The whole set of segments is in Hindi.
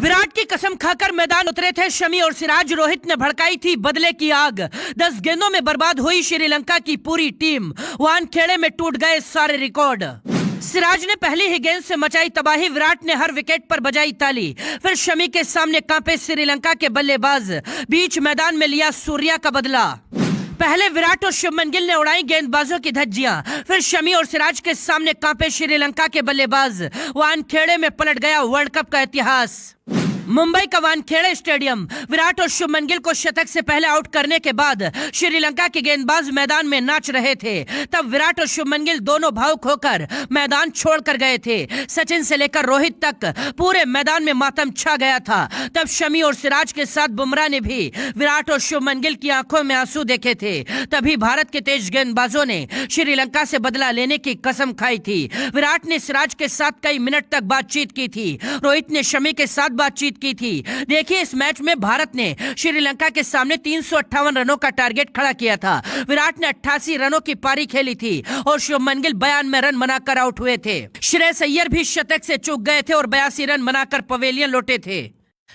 विराट की कसम खाकर मैदान उतरे थे शमी और सिराज। रोहित ने भड़काई थी बदले की आग। 10 गेंदों में बर्बाद हुई श्रीलंका की पूरी टीम। वानखेड़े में टूट गए सारे रिकॉर्ड। सिराज ने पहली ही गेंद से मचाई तबाही। विराट ने हर विकेट पर बजाई ताली। फिर शमी के सामने कांपे श्रीलंका के बल्लेबाज। बीच मैदान में लिया सूर्या का बदला। पहले विराट और शुभमन गिल ने उड़ाई गेंदबाजों की धज्जियां। फिर शमी और सिराज के सामने कांपे श्रीलंका के बल्लेबाज। वानखेड़े में पलट गया वर्ल्ड कप का इतिहास। मुंबई का वानखेड़े स्टेडियम। विराट और शुभमन गिल को शतक से पहले आउट करने के बाद श्रीलंका के गेंदबाज मैदान में नाच रहे थे। तब विराट और शुभमन गिल दोनों भावुक होकर मैदान छोड़कर गए थे। सचिन से लेकर रोहित तक पूरे मैदान में मातम छा गया था। तब शमी और सिराज के साथ बुमराह ने भी विराट और शुभमन गिल की आंखों में आंसू देखे थे। तभी भारत के तेज गेंदबाजों ने श्रीलंका से बदला लेने की कसम खाई थी। विराट ने सिराज के साथ कई मिनट तक बातचीत की थी। रोहित ने शमी के साथ बातचीत की थी। देखिए, इस मैच में भारत ने श्रीलंका के सामने 358 रनों का टारगेट खड़ा किया था। विराट ने 88 रनों की पारी खेली थी और शुभमन गिल 92 रन बनाकर आउट हुए थे। श्रेयस अय्यर भी शतक से चूक गए थे और 82 रन बनाकर पवेलियन लौटे थे।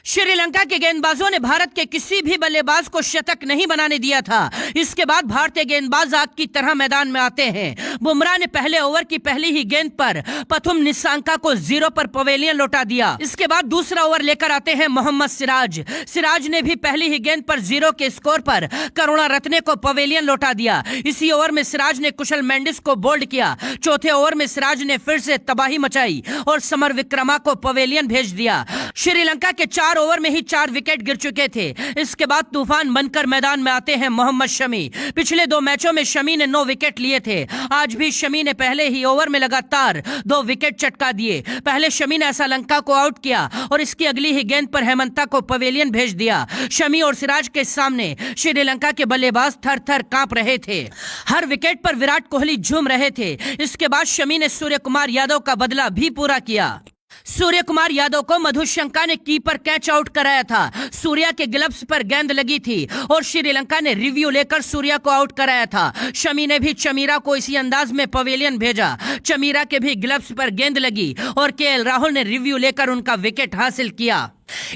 श्रीलंका के गेंदबाजों ने भारत के किसी भी बल्लेबाज को शतक नहीं बनाने दिया था। इसके बाद भारतीय गेंदबाज आग की तरह मैदान में आते हैं। बुमराह ने पहले ओवर की पहली ही गेंद पर पथुम निसांका को 0 पर पवेलियन लौटा दिया। इसके बाद दूसरा ओवर लेकर आते हैं मोहम्मद सिराज। सिराज ने भी पहली ही गेंद पर 0 के स्कोर पर करुणारत्ने को पवेलियन लौटा दिया। इसी ओवर में सिराज ने कुशल मेंडिस को बोल्ड किया। चौथे ओवर में सिराज ने फिर से तबाही मचाई और समर विक्रमा को पवेलियन भेज दिया। श्रीलंका के 4 ओवर में ही 4 विकेट गिर चुके थे। इसके बाद तूफान बनकर मैदान में आते हैं मोहम्मद शमी। पिछले 2 मैचों में शमी ने 9 विकेट लिए थे। आज भी शमी ने पहले ही ओवर में लगातार 2 विकेट चटका दिए। पहले शमी ने असलंका को आउट किया और इसकी अगली ही गेंद पर हेमंता को पवेलियन भेज दिया। शमी और सिराज के सामने श्रीलंका के बल्लेबाज थर थर कांप रहे थे। हर विकेट पर विराट कोहली झूम रहे थे। इसके बाद शमी ने सूर्य कुमार यादव का बदला भी पूरा किया। सूर्य कुमार यादव को मधुशंका ने कीपर कैच आउट कराया था। सूर्या के ग्लव्स पर गेंद लगी थी और श्रीलंका ने रिव्यू लेकर सूर्या को आउट कराया था। शमी ने भी चमीरा को इसी अंदाज में पवेलियन भेजा। चमीरा के भी ग्लव्स पर गेंद लगी और केएल राहुल ने रिव्यू लेकर उनका विकेट हासिल किया।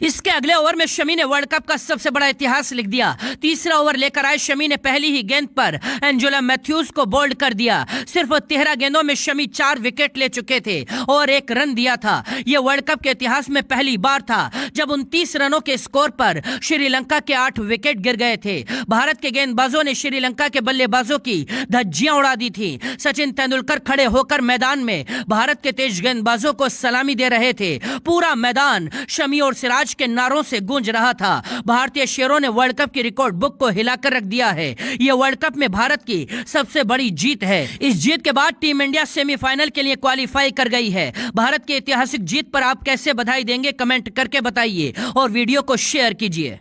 इसके अगले ओवर में शमी ने वर्ल्ड कप का सबसे बड़ा इतिहास लिख दिया। तीसरा ओवर लेकर आए शमी ने पहली ही गेंद पर एंजेला मैथ्यूज को बोल्ड कर दिया। सिर्फ 13 गेंदों में शमी 4 विकेट ले चुके थे और 1 रन दिया था। यह वर्ल्ड कप के इतिहास में पहली बार था जब 29 रनों के स्कोर पर श्रीलंका के 8 विकेट गिर गए थे। भारत के गेंदबाजों ने श्रीलंका के बल्लेबाजों की धज्जियां उड़ा दी थी। सचिन तेंदुलकर खड़े होकर मैदान में भारत के तेज गेंदबाजों को सलामी दे रहे थे। पूरा मैदान शमी और सिराज के नारों से गूंज रहा था। भारतीय शेरों ने वर्ल्ड कप की रिकॉर्ड बुक को हिलाकर रख दिया है। यह वर्ल्ड कप में भारत की सबसे बड़ी जीत है। इस जीत के बाद टीम इंडिया सेमीफाइनल के लिए क्वालिफाई कर गई है। भारत की ऐतिहासिक जीत पर आप कैसे बधाई देंगे, कमेंट करके बताइए और वीडियो को शेयर कीजिए।